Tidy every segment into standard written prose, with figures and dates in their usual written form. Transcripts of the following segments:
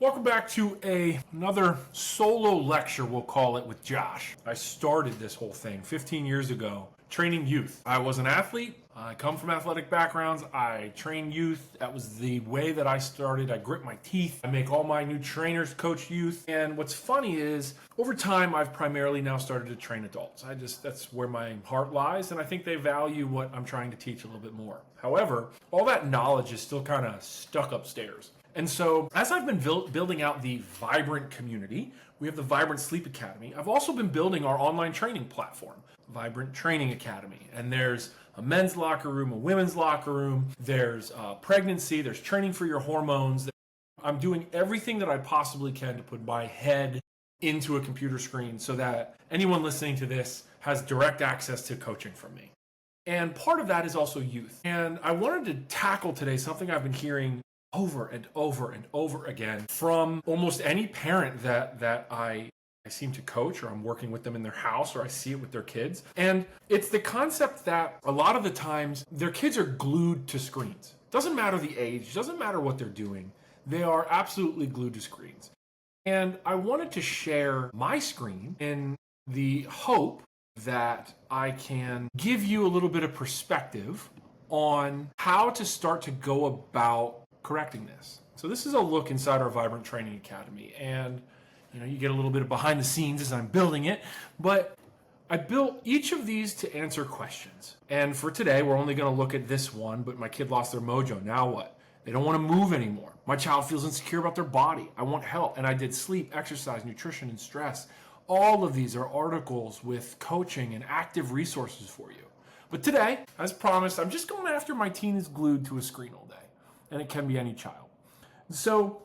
Welcome back to another solo lecture, we'll call it, with Josh. I started this whole thing 15 years ago, training youth. I was an athlete. I come from athletic backgrounds. I train youth. That was the way that I started. I grit my teeth. I make all my new trainers coach youth. And what's funny is, over time, I've primarily now started to train adults. That's where my heart lies, and I think they value what I'm trying to teach a little bit more. However, all that knowledge is still kind of stuck upstairs. And so, as I've been building out the Vibrant community, we have the Vibrant Sleep Academy. I've also been building our online training platform, Vibrant Training Academy. And there's a men's locker room, a women's locker room, there's pregnancy, there's training for your hormones. I'm doing everything that I possibly can to put my head into a computer screen so that anyone listening to this has direct access to coaching from me. And part of that is also youth. And I wanted to tackle today something I've been hearing over and over and over again from almost any parent that I seem to coach, or I'm working with them in their house, or I see it with their kids. And it's the concept that a lot of the times their kids are glued to screens. Doesn't matter the age, doesn't matter what they're doing. They are absolutely glued to screens. And I wanted to share my screen in the hope that I can give you a little bit of perspective on how to start to go about correcting this. So this is a look inside our Vibrant Training Academy, and you get a little bit of behind the scenes as I'm building it, but I built each of these to answer questions. And for today, we're only going to look at this one, but my kid lost their mojo. Now what? They don't want to move anymore. My child feels insecure about their body. I want help. And I did sleep, exercise, nutrition, and stress. All of these are articles with coaching and active resources for you. But today, as promised, I'm just going after my teen is glued to a screen all day. And it can be any child. So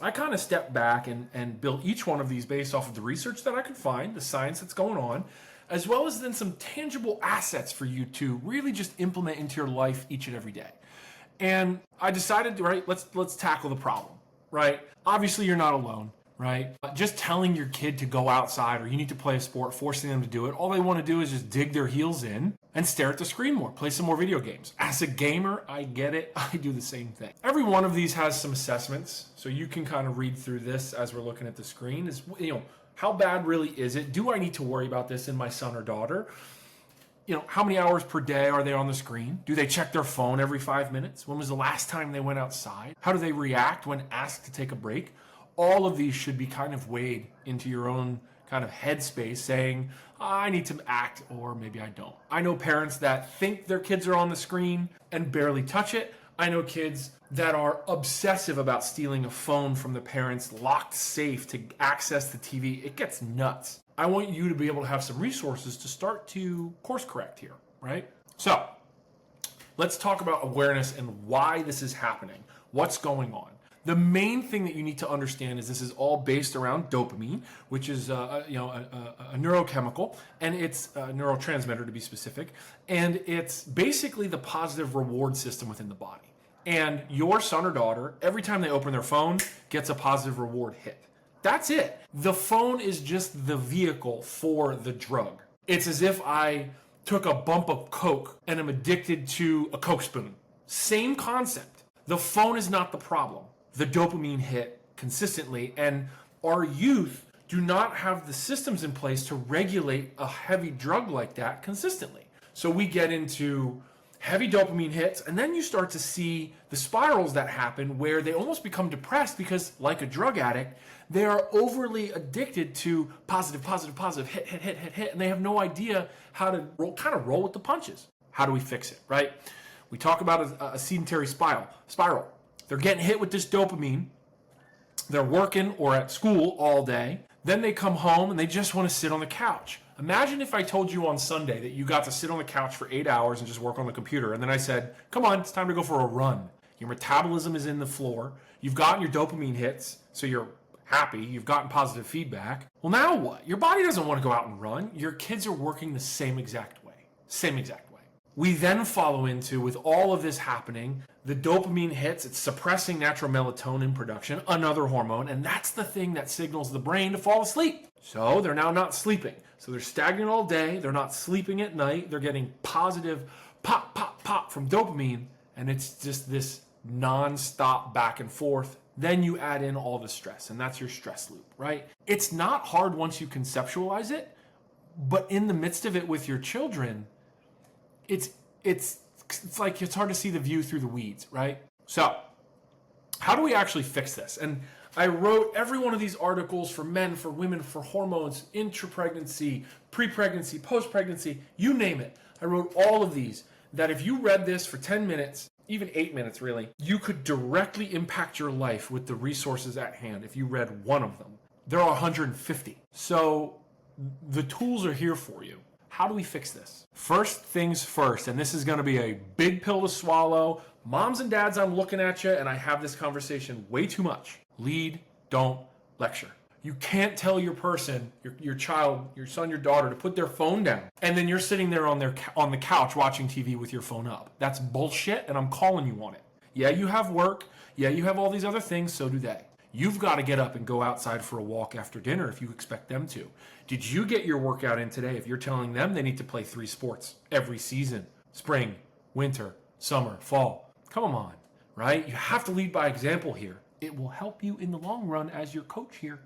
I kind of stepped back and built each one of these based off of the research that I could find, the science that's going on, as well as then some tangible assets for you to really just implement into your life each and every day. And I decided, right, let's tackle the problem, right? Obviously, you're not alone, right? Just telling your kid to go outside or you need to play a sport, forcing them to do it, all they want to do is just dig their heels in and stare at the screen more, play some more video games. As a gamer, I get it. I do the same thing. Every one of these has some assessments, so you can kind of read through this as we're looking at the screen. How bad really is it? Do I need to worry about this in my son or daughter? How many hours per day are they on the screen? Do they check their phone every 5 minutes? When was the last time they went outside? How do they react when asked to take a break? All of these should be kind of weighed into your own kind of headspace, saying, I need to act, or maybe I don't. I know parents that think their kids are on the screen and barely touch it. I know kids that are obsessive about stealing a phone from the parents' locked safe to access the TV. It gets nuts. I want you to be able to have some resources to start to course correct here, right? So let's talk about awareness and why this is happening. What's going on? The main thing that you need to understand is this is all based around dopamine, which is a neurochemical, and it's a neurotransmitter to be specific, and it's basically the positive reward system within the body. And your son or daughter, every time they open their phone, gets a positive reward hit. That's it. The phone is just the vehicle for the drug. It's as if I took a bump of Coke and am addicted to a Coke spoon. Same concept. The phone is not the problem. The dopamine hit consistently, and our youth do not have the systems in place to regulate a heavy drug like that consistently. So we get into heavy dopamine hits, and then you start to see the spirals that happen where they almost become depressed because, like a drug addict, they are overly addicted to positive, hit, and they have no idea how to roll with the punches. How do we fix it, right? We talk about a sedentary spiral. They're getting hit with this dopamine. They're working or at school all day. Then they come home and they just want to sit on the couch. Imagine if I told you on Sunday that you got to sit on the couch for 8 hours and just work on the computer. And then I said, come on, it's time to go for a run. Your metabolism is in the floor. You've gotten your dopamine hits, so you're happy. You've gotten positive feedback. Well, now what? Your body doesn't want to go out and run. Your kids are working the same exact way. We then follow into, with all of this happening, the dopamine hits, it's suppressing natural melatonin production, another hormone, and that's the thing that signals the brain to fall asleep. So they're now not sleeping. So they're stagnant all day, they're not sleeping at night, they're getting positive pop from dopamine, and it's just this non-stop back and forth then you add in all the stress, and that's your stress loop, right? It's not hard once you conceptualize it, but in the midst of it with your children, it's like it's hard to see the view through the weeds, right? So, how do we actually fix this? And I wrote every one of these articles for men, for women, for hormones, intra-pregnancy, pre-pregnancy, post-pregnancy, you name it. I wrote all of these that if you read this for 10 minutes, even 8 minutes really, you could directly impact your life with the resources at hand if you read one of them. There are 150. So the tools are here for you. How do we fix this? First things first, and this is going to be a big pill to swallow. Moms and dads, I'm looking at you, and I have this conversation way too much. Lead, don't lecture. You can't tell your person, your child, your son, your daughter to put their phone down, and then you're sitting there on the couch watching TV with your phone up. That's bullshit, and I'm calling you on it. Yeah, you have work. Yeah, you have all these other things, so do they. You've got to get up and go outside for a walk after dinner if you expect them to. Did you get your workout in today if you're telling them they need to play 3 sports every season? Spring, winter, summer, fall. Come on, right? You have to lead by example here. It will help you in the long run as your coach here.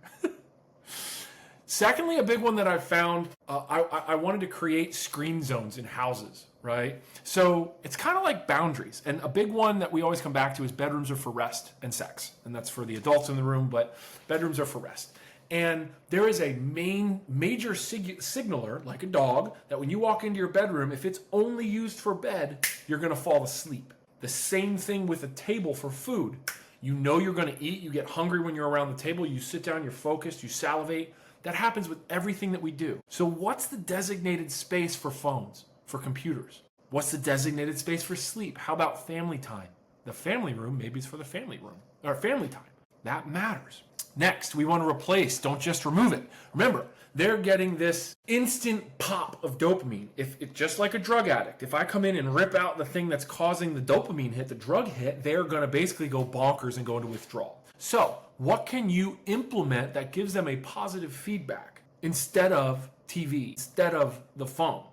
Secondly, a big one that I've found, I wanted to create screen zones in houses, right? So it's kind of like boundaries. And a big one that we always come back to is bedrooms are for rest and sex. And that's for the adults in the room, but bedrooms are for rest. And there is a major signaler, like a dog, that when you walk into your bedroom, if it's only used for bed, you're going to fall asleep. The same thing with a table for food. You know you're going to eat. You get hungry when you're around the table. You sit down, you're focused, you salivate. That happens with everything that we do. So what's the designated space for phones, for computers? What's the designated space for sleep? How about family time? The family room, maybe it's for the family room, or family time. That matters. Next, we want to replace, don't just remove it. Remember, they're getting this instant pop of dopamine. If it's just like a drug addict, if I come in and rip out the thing that's causing the dopamine hit, the drug hit, they're going to basically go bonkers and go into withdrawal. So, what can you implement that gives them a positive feedback instead of TV, instead of the phone?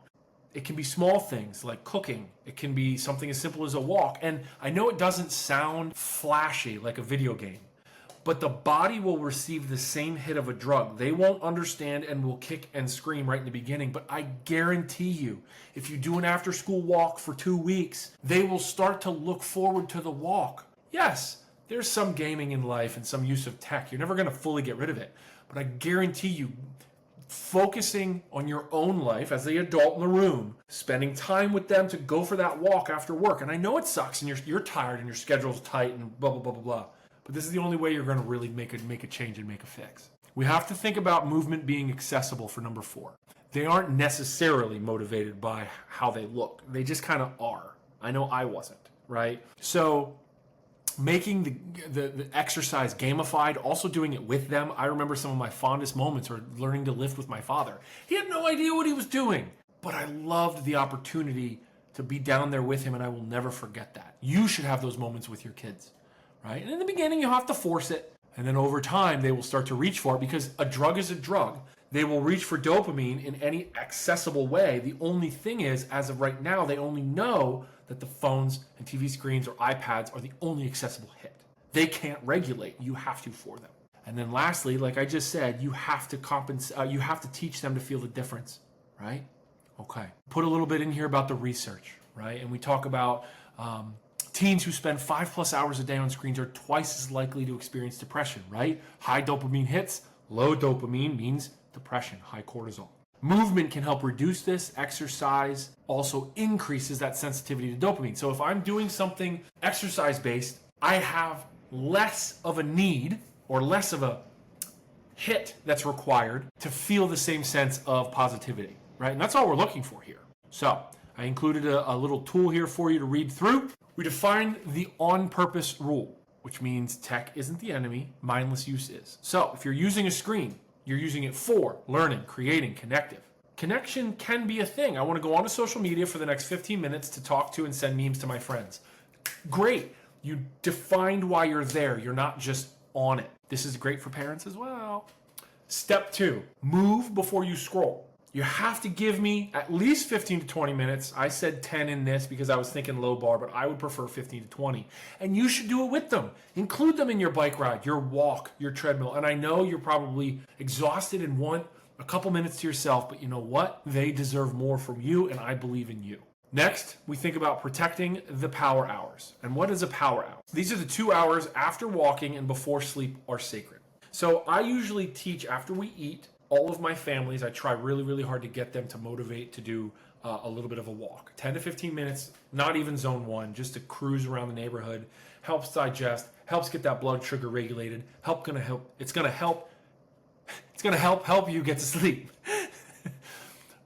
It can be small things like cooking. It can be something as simple as a walk. And I know it doesn't sound flashy like a video game, but the body will receive the same hit of a drug. They won't understand and will kick and scream right in the beginning, but I guarantee you, if you do an after-school walk for 2 weeks, they will start to look forward to the walk. Yes, there's some gaming in life and some use of tech. You're never going to fully get rid of it, but I guarantee you, focusing on your own life as the adult in the room, spending time with them to go for that walk after work. And I know it sucks and you're tired and your schedule's tight and blah, blah, blah, blah, blah. But this is the only way you're going to really make a change and make a fix. We have to think about movement being accessible for number 4. They aren't necessarily motivated by how they look. They just kind of are. I know I wasn't, right? So making the exercise gamified, also doing it with them. I remember some of my fondest moments are learning to lift with my father. He had no idea what he was doing, but I loved the opportunity to be down there with him, and I will never forget that. You should have those moments with your kids. Right? And in the beginning, you have to force it. And then over time, they will start to reach for it because a drug is a drug. They will reach for dopamine in any accessible way. The only thing is, as of right now, they only know that the phones and TV screens or iPads are the only accessible hit. They can't regulate. You have to for them. And then lastly, like I just said, you have to compensate. You have to teach them to feel the difference, right? Okay. Put a little bit in here about the research, right? And we talk about teens who spend 5+ hours a day on screens are twice as likely to experience depression, right? High dopamine hits, low dopamine means depression, high cortisol. Movement can help reduce this. Exercise also increases that sensitivity to dopamine. So if I'm doing something exercise-based, I have less of a need or less of a hit that's required to feel the same sense of positivity, right? And that's all we're looking for here. So I included a little tool here for you to read through. We define the on-purpose rule, which means tech isn't the enemy, mindless use is. So if you're using a screen, you're using it for learning, creating, connective. Connection can be a thing. I want to go onto social media for the next 15 minutes to talk to and send memes to my friends. Great. You defined why you're there. You're not just on it. This is great for parents as well. Step 2, move before you scroll. You have to give me at least 15 to 20 minutes. I said 10 in this because I was thinking low bar, but I would prefer 15 to 20. And you should do it with them. Include them in your bike ride, your walk, your treadmill. And I know you're probably exhausted and want a couple minutes to yourself, but you know what? They deserve more from you, and I believe in you. Next, we think about protecting the power hours. And what is a power hour? These are the 2 hours after walking and before sleep are sacred. So I usually teach after we eat. All of my families, I try really, really hard to get them to motivate to do a little bit of a walk. 10 to 15 minutes, not even zone 1, just to cruise around the neighborhood. Helps digest, helps get that blood sugar regulated. It's gonna help you get to sleep.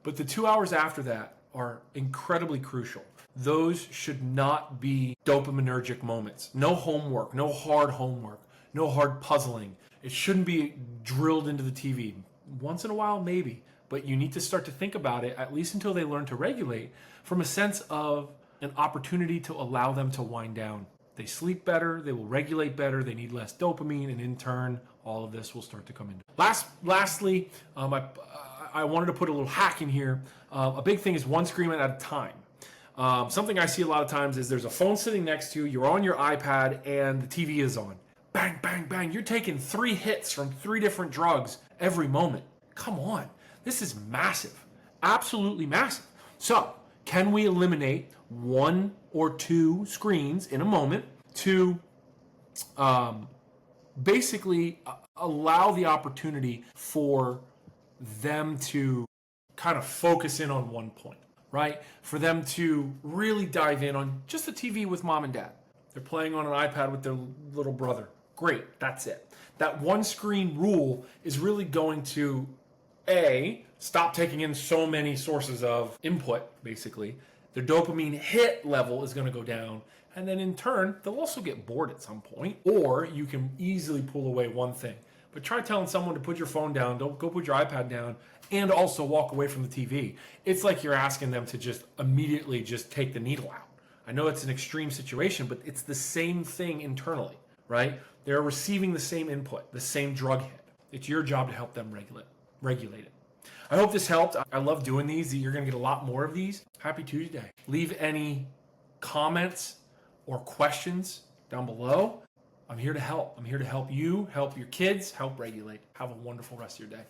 But the 2 hours after that are incredibly crucial. Those should not be dopaminergic moments. No homework, no hard homework, no hard puzzling. It shouldn't be drilled into the TV. Once in a while, maybe, but you need to start to think about it, at least until they learn to regulate, from a sense of an opportunity to allow them to wind down. They sleep better, they will regulate better, they need less dopamine, and in turn, all of this will start to come in. Lastly, I wanted to put a little hack in here. A big thing is one screen at a time. Something I see a lot of times is there's a phone sitting next to you, you're on your iPad, and the TV is on. Bang, bang, bang. You're taking 3 hits from 3 different drugs every moment. Come on. This is massive. Absolutely massive. So, can we eliminate 1 or 2 screens in a moment to basically allow the opportunity for them to kind of focus in on one point, right? For them to really dive in on just the TV with mom and dad. They're playing on an iPad with their little brother. Great, that's it. That one screen rule is really going to, A, stop taking in so many sources of input, basically. Their dopamine hit level is going to go down. And then in turn, they'll also get bored at some point. Or you can easily pull away one thing. But try telling someone to put your phone down, don't go put your iPad down, and also walk away from the TV. It's like you're asking them to just immediately just take the needle out. I know it's an extreme situation, but it's the same thing internally, right? They're receiving the same input, the same drug hit. It's your job to help them regulate it. I hope this helped. I love doing these. You're going to get a lot more of these. Happy Tuesday. Leave any comments or questions down below. I'm here to help. I'm here to help you, help your kids, help regulate. Have a wonderful rest of your day.